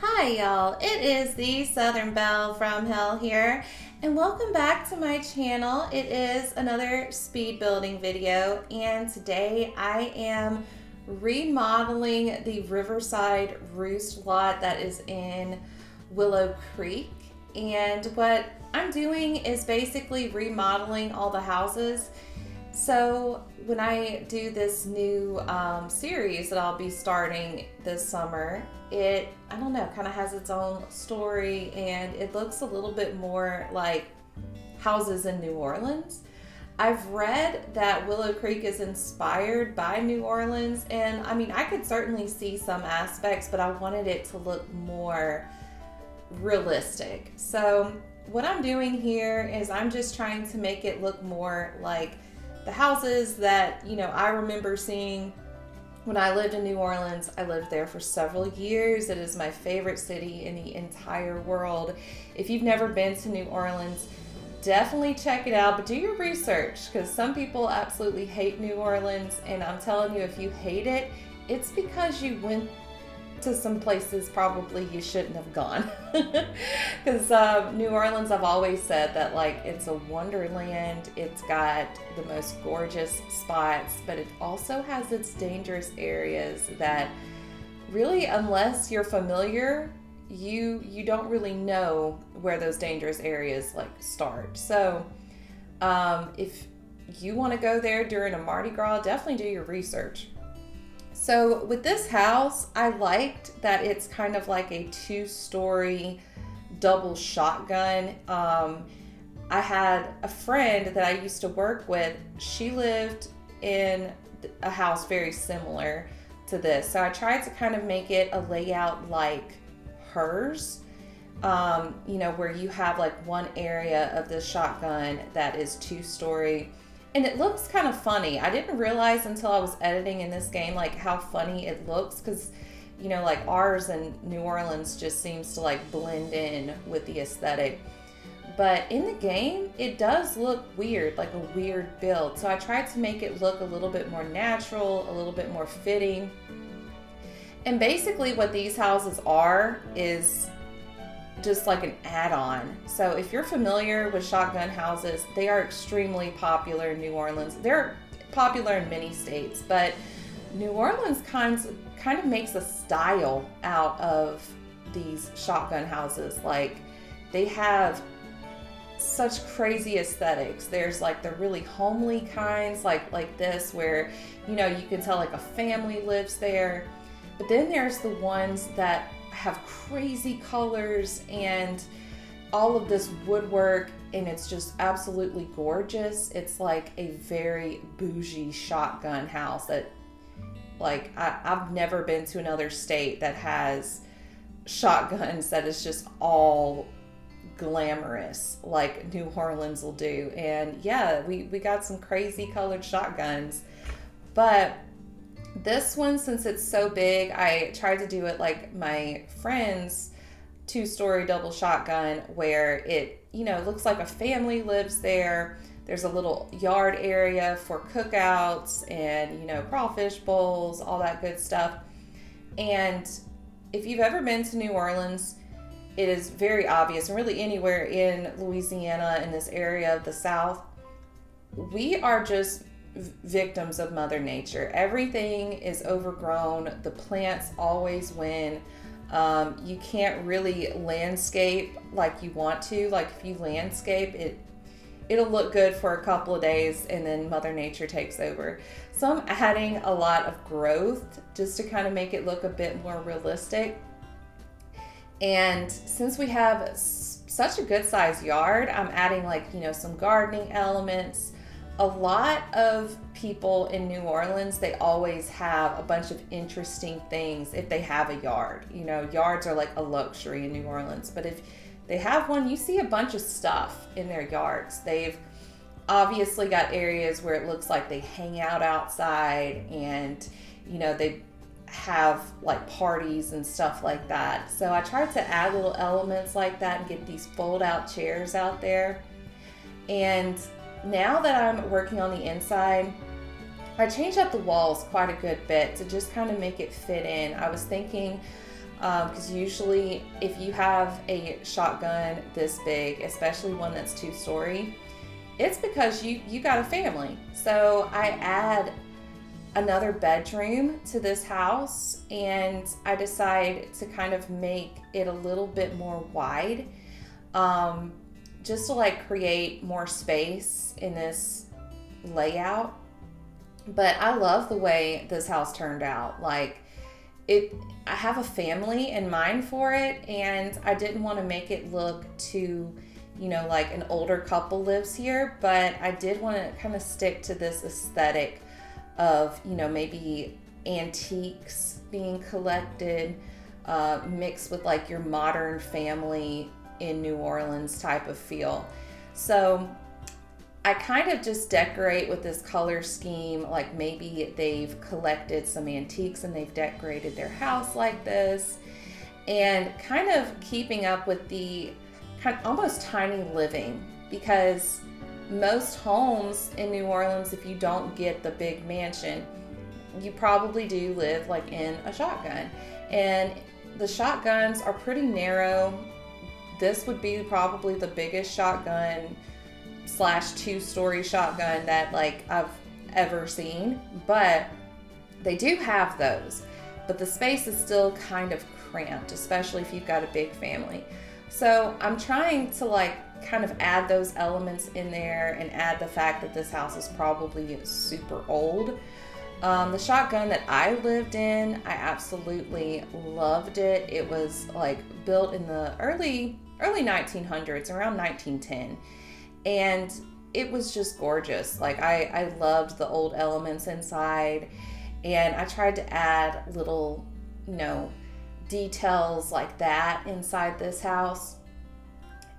Hi y'all, it is the Southern Belle from Hell here, and welcome back to my channel. It is another speed building video, and today I am remodeling the Riverside Roost lot that is in Willow Creek. And what I'm doing is basically remodeling all the houses. So when I do this new series that I'll be starting this summer, I don't know, kind of has its own story, and it looks a little bit more like houses in New Orleans. I've read that Willow Creek is inspired by New Orleans, and I mean, I could certainly see some aspects, but I wanted it to look more realistic. So what I'm doing here is I'm just trying to make it look more like the houses that, I remember seeing when I lived in New Orleans. I lived there for several years. It is my favorite city in the entire world. If you've never been to New Orleans, definitely check it out, but do your research, because some people absolutely hate New Orleans, and I'm telling you, if you hate it, it's because you went to some places probably you shouldn't have gone. Because New Orleans, I've always said that it's a wonderland. It's got the most gorgeous spots, but it also has its dangerous areas that really, unless you're familiar, you don't really know where those dangerous areas start. So if you want to go there during a Mardi Gras, definitely do your research. So with this house, I liked that it's kind of like a 2-story double shotgun. I had a friend that I used to work with. She lived in a house very similar to this. So I tried to kind of make it a layout like hers, where you have one area of the shotgun that is 2-story. And it looks kind of funny. I didn't realize until I was editing in this game how funny it looks, because ours in New Orleans just seems to blend in with the aesthetic. But in the game, it does look weird, like a weird build. So I tried to make it look a little bit more natural, a little bit more fitting. And basically what these houses are is just like an add-on. So if you're familiar with shotgun houses, they are extremely popular in New Orleans. They're popular in many states, but New Orleans kind of makes a style out of these shotgun houses. They have such crazy aesthetics. There's the really homely kinds, like this, where you can tell a family lives there. But then there's the ones that have crazy colors and all of this woodwork, and it's just absolutely gorgeous. It's like a very bougie shotgun house that I've never been to another state that has shotguns that is just all glamorous like New Orleans will do. And yeah, we got some crazy colored shotguns, but this one, since it's so big, I tried to do it like my friend's 2-story double shotgun, where it, looks like a family lives there. There's a little yard area for cookouts and, crawfish bowls, all that good stuff. And if you've ever been to New Orleans, it is very obvious, and really anywhere in Louisiana, in this area of the South, we are just victims of Mother Nature. Everything is overgrown. The plants always win. You can't really landscape like you want to. If you landscape, it'll look good for a couple of days, and then Mother Nature takes over. So I'm adding a lot of growth just to kind of make it look a bit more realistic. And since we have such a good sized yard, I'm adding some gardening elements. A lot of people in New Orleans, they always have a bunch of interesting things if they have a yard. Yards are like a luxury in New Orleans, but if they have one, you see a bunch of stuff in their yards. They've obviously got areas where it looks like they hang out outside, and they have parties and stuff like that. So I tried to add little elements like that and get these fold out chairs out there. And now that I'm working on the inside, I changed up the walls quite a good bit to just kind of make it fit in. I was thinking because usually if you have a shotgun this big, especially one that's 2-story, it's because you got a family. So I add another bedroom to this house, and I decide to kind of make it a little bit more wide, just to like create more space in this layout. But I love the way this house turned out. Like I have a family in mind for it, and I didn't want to make it look too, like an older couple lives here, but I did want to kind of stick to this aesthetic of, maybe antiques being collected, mixed with like your modern family in New Orleans type of feel. So I kind of just decorate with this color scheme, like maybe they've collected some antiques and they've decorated their house like this, and kind of keeping up with the kind of almost tiny living, because most homes in New Orleans, if you don't get the big mansion, you probably do live like in a shotgun, and the shotguns are pretty narrow. This would be probably the biggest shotgun / 2-story shotgun that like I've ever seen, but they do have those, but the space is still kind of cramped, especially if you've got a big family. So I'm trying to like kind of add those elements in there and add the fact that this house is probably super old. The shotgun that I lived in, I absolutely loved it. It was like built in the early 1900s, around 1910. And it was just gorgeous. Like I loved the old elements inside, and I tried to add little, details like that inside this house.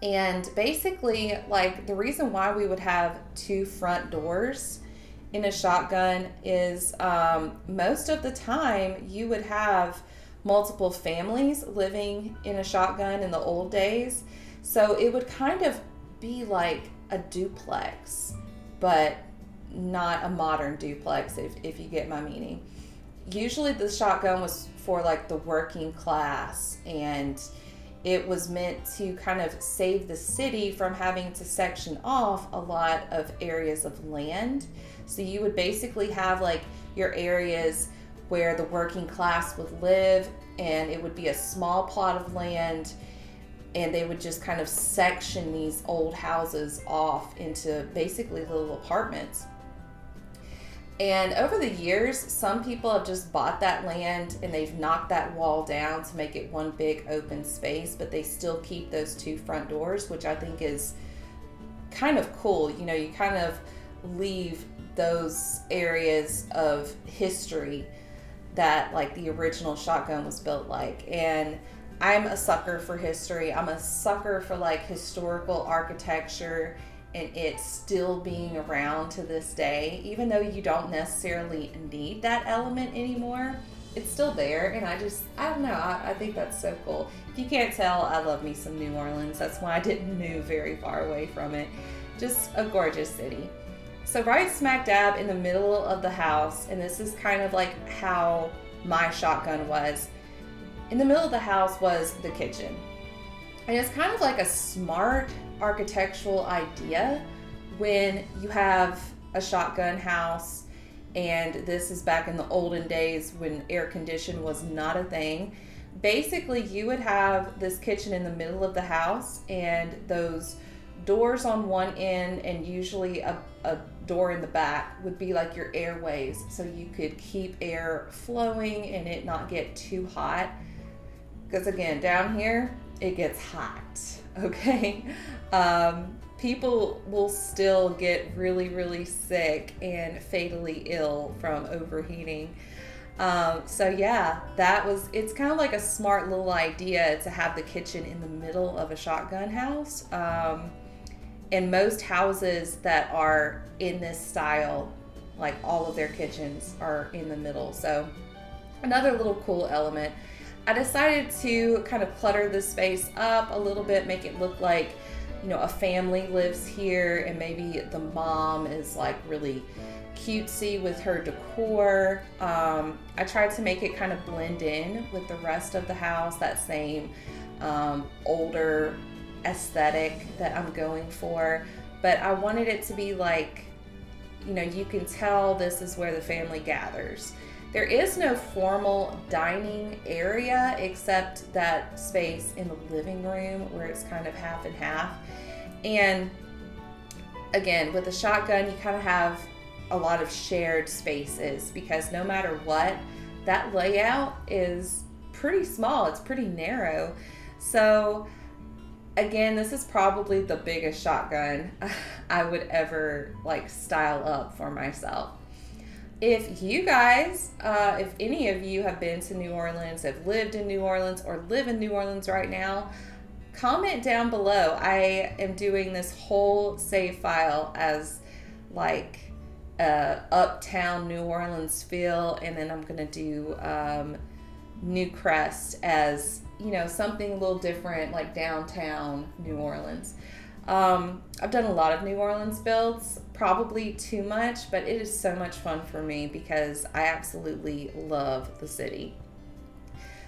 And basically, like, the reason why we would have 2 front doors in a shotgun is most of the time you would have multiple families living in a shotgun in the old days. So it would kind of be like a duplex, but not a modern duplex, if you get my meaning. Usually the shotgun was for like the working class, and it was meant to kind of save the city from having to section off a lot of areas of land. So you would basically have like your areas where the working class would live, and it would be a small plot of land, and they would just kind of section these old houses off into basically little apartments. And over the years, some people have just bought that land and they've knocked that wall down to make it one big open space, but they still keep those 2 front doors, which I think is kind of cool. You kind of leave those areas of history that like the original shotgun was built like. And I'm a sucker for history. I'm a sucker for like historical architecture, and it's still being around to this day. Even though you don't necessarily need that element anymore, it's still there. And I don't know, I think that's so cool. If you can't tell, I love me some New Orleans. That's why I didn't move very far away from it. Just a gorgeous city. So right smack dab in the middle of the house, and this is kind of like how my shotgun was, in the middle of the house was the kitchen. And it's kind of like a smart architectural idea when you have a shotgun house, and this is back in the olden days when air condition was not a thing. Basically, you would have this kitchen in the middle of the house, and those doors on one end and usually a door in the back would be like your airways, so you could keep air flowing and it not get too hot. Because again, down here, it gets hot, okay? People will still get really, really sick and fatally ill from overheating. So yeah, it's kind of like a smart little idea to have the kitchen in the middle of a shotgun house. And most houses that are in this style, like all of their kitchens are in the middle. So another little cool element. I decided to kind of clutter the space up a little bit, make it look like, a family lives here and maybe the mom is like really cutesy with her decor. I tried to make it kind of blend in with the rest of the house, that same older aesthetic that I'm going for. But I wanted it to be like, you can tell this is where the family gathers. There is no formal dining area except that space in the living room where it's kind of half and half. And again, with a shotgun, you kind of have a lot of shared spaces because no matter what, that layout is pretty small. It's pretty narrow. So again, this is probably the biggest shotgun I would ever like style up for myself. If you guys, if any of you have been to New Orleans, have lived in New Orleans, or live in New Orleans right now, comment down below. I am doing this whole save file as like uptown New Orleans feel, and then I'm gonna do New Crest as something a little different, like downtown New Orleans. I've done a lot of New Orleans builds, probably too much, but it is so much fun for me because I absolutely love the city.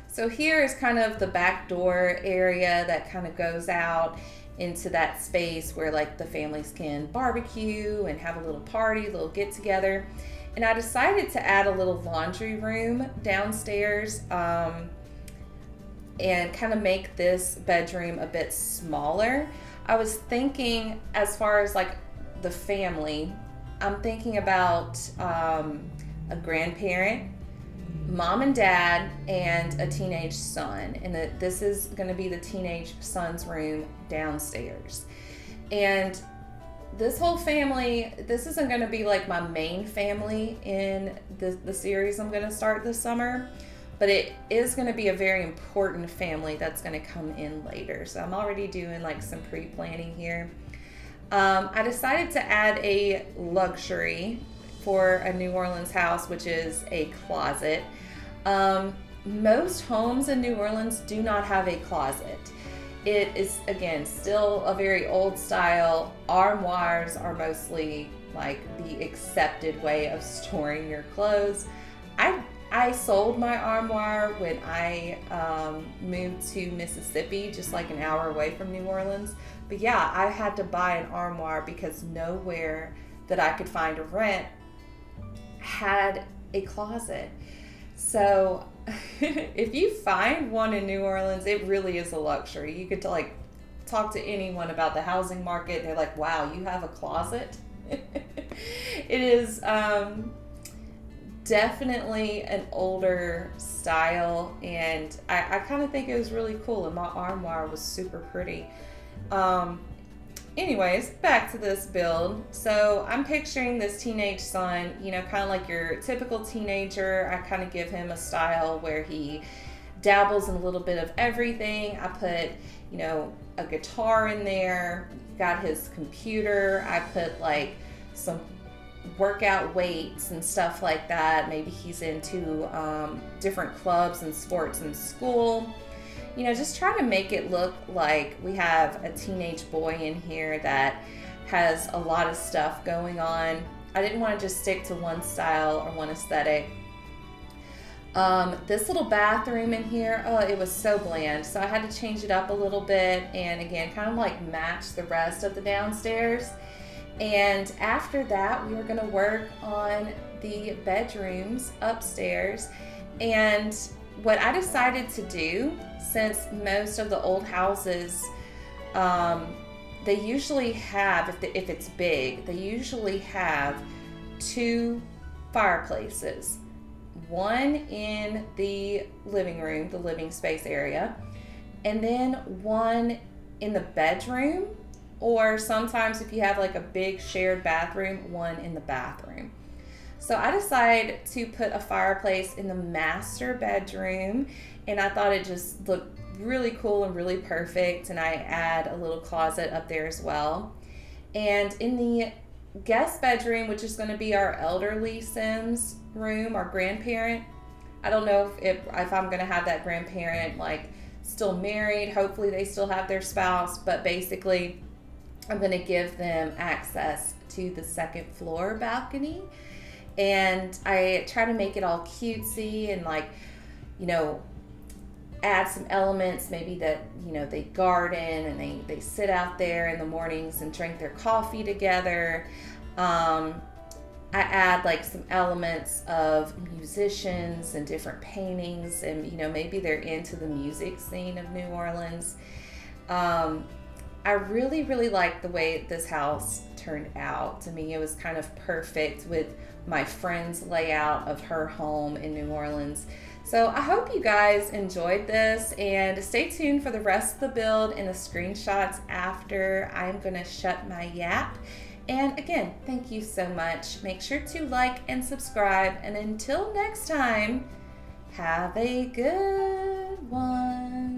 So here is kind of the back door area that kind of goes out into that space where like the families can barbecue and have a little party, a little get together. And I decided to add a little laundry room downstairs and kind of make this bedroom a bit smaller. I was thinking, as far as like the family, I'm thinking about a grandparent, mom and dad, and a teenage son. And this is going to be the teenage son's room downstairs. And this whole family, this isn't going to be like my main family in the series I'm going to start this summer, but it is going to be a very important family that's going to come in later. So I'm already doing like some pre-planning here. I decided to add a luxury for a New Orleans house, which is a closet. Most homes in New Orleans do not have a closet. It is, again, still a very old style. Armoires are mostly like the accepted way of storing your clothes. I sold my armoire when I moved to Mississippi, just like an hour away from New Orleans. But yeah, I had to buy an armoire because nowhere that I could find to rent had a closet. So if you find one in New Orleans, it really is a luxury. You could like talk to anyone about the housing market. They're like, wow, you have a closet? It is definitely an older style, and I kind of think it was really cool, and my armoire was super pretty. Anyways, back to this build. So I'm picturing this teenage son, kind of like your typical teenager. I kind of give him a style where he dabbles in a little bit of everything. I put, a guitar in there, got his computer. I put like some workout weights and stuff like that. Maybe he's into different clubs and sports in school. Just trying to make it look like we have a teenage boy in here that has a lot of stuff going on. I didn't want to just stick to one style or one aesthetic. This little bathroom in here, it was so bland. So I had to change it up a little bit and again, kind of like match the rest of the downstairs. And after that, we were going to work on the bedrooms upstairs. And what I decided to do, since most of the old houses, they usually have, if it's big, they usually have 2 fireplaces. One in the living room, the living space area, and then one in the bedroom, or sometimes if you have like a big shared bathroom, one in the bathroom. So I decided to put a fireplace in the master bedroom, and I thought it just looked really cool and really perfect, and I add a little closet up there as well. And in the guest bedroom, which is going to be our elderly Sims room, our grandparent, I don't know if I'm going to have that grandparent like still married. Hopefully they still have their spouse, but basically I'm going to give them access to the second floor balcony. And I try to make it all cutesy and like, you know, add some elements, maybe that, you know, they garden and they sit out there in the mornings and drink their coffee together. I add like some elements of musicians and different paintings, and you know, maybe they're into the music scene of New Orleans. I really like the way this house turned out. To me, it was kind of perfect with my friend's layout of her home in New Orleans. So I hope you guys enjoyed this, and stay tuned for the rest of the build and the screenshots after. I'm gonna shut my yap. And again, thank you so much. Make sure to like and subscribe. And until next time, have a good one.